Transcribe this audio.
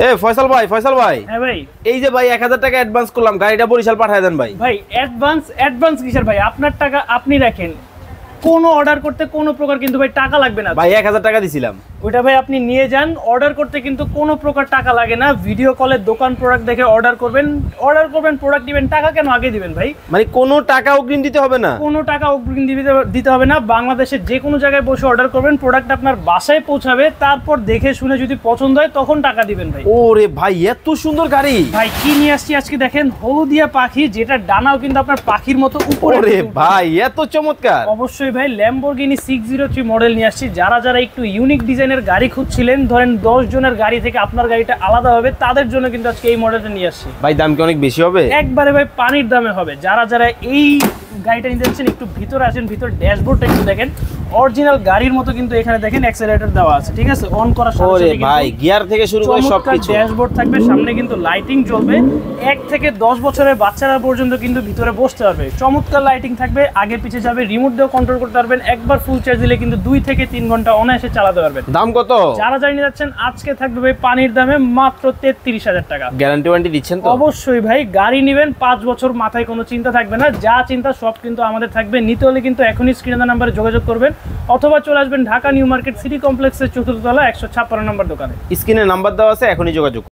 এ ফয়সাল ভাই হ্যাঁ ভাই, এই যে ভাই 1000 টাকা অ্যাডভান্স করলাম, গাড়িটা বরিশাল পাঠিয়ে দেন ভাই। ভাই অ্যাডভান্স কিসের ভাই? আপনার টাকা আপনি রাখেন, কোনো অর্ডার করতে কোনো প্রকার কিন্তু ভাই টাকা লাগবে না ভাই 1000 টাকা দিছিলাম, ওইটা ভাই আপনি নিয়ে যান। অর্ডার করতে কিন্তু কোনো প্রকার টাকা লাগে না। ভিডিও কলে দোকান প্রোডাক্ট দেখে অর্ডার করবেন, প্রোডাক্ট দিবেন, টাকা কেন আগে দিবেন ভাই? মানে কোনো টাকা অগ্রিম দিতে হবে না? কোনো টাকা অগ্রিম দিতে হবে না। বাংলাদেশের যে কোনো জায়গায় বসে অর্ডার করবেন, প্রোডাক্ট আপনার বাসায় পৌঁছাবে, তারপর দেখে শুনে যদি পছন্দ হয় তখন টাকা দিবেন ভাই। ওরে ভাই এত সুন্দর গাড়ি! ভাই কি নিয়ে আসছি আজকে দেখেন, হলুদিয়া পাখি, যেটা ডানাও কিন্তু আপনার পাখির মতো উপরে। ওরে ভাই এত চমৎকার! অবশ্যই ভাই, ল্যাম্বরগিনি 603 মডেল নিয়ে আসছি। যারা একটু ইউনিক ডিজাইনের গাড়ি খুঁজছিলেন, ধরেন 10 জনের গাড়ি থেকে আপনার গাড়িটা আলাদা হবে, তাদের জন্য কিন্তু আজকে এই মডেলটা নিয়ে আসছি। ভাই দাম কি অনেক বেশি হবে? একবারে ভাই পানির দামে হবে। যারা এই গাড়িটা নিতে যাচ্ছেন, একটু ভিতরে আসেন, ভিতর ড্যাশবোর্ডটা একটু দেখেন, অরিজিনাল গাড়ির মতো কিন্তু এখানে দেখেন অ্যাক্সেলারেটর দেওয়া আছে, ঠিক আছে? অন করার সাথে ওরে সাথে ভাই গিয়ার থেকে শুরু করে সবকিছু, ড্যাশবোর্ড থাকবে, সামনে কিন্তু লাইটিং জ্বলবে। 1 থেকে 10 বছরের বাচ্চারা পর্যন্ত কিন্তু ভিতরে বসতে পারবে। চমৎকার লাইটিং থাকবে, আগে পিছে যাবে, রিমোট দিয়েও কন্ট্রোল করতে পারবেন। একবার ফুল চার্জ দিলে কিন্তু 2 থেকে 3 ঘন্টা অনায়াসে চালাতে পারবেন। দাম কত? যারা নিয়ে যাচ্ছেন আজকে থাকবে ভাই পানির দামে মাত্র 33,000 টাকা। গ্যারান্টি ওয়ারেন্টি দিচ্ছেন তো? অবশ্যই ভাই, গাড়ি নেবেন 5 বছর, মাথায় কোনো চিন্তা থাকবে না। যা চিন্তা সব কিন্তু আমাদের থাকবে। নিতে হলে কিন্তু এখনই স্ক্রিনে নাম্বারে যোগাযোগ করবেন, অথবা চলে আসবেন ঢাকা নিউ মার্কেট সিটি কমপ্লেক্সের 4th তলা 156 নম্বর দোকানে। স্ক্রিনে নাম্বার দেওয়া আছে, এখনই যোগাযোগ।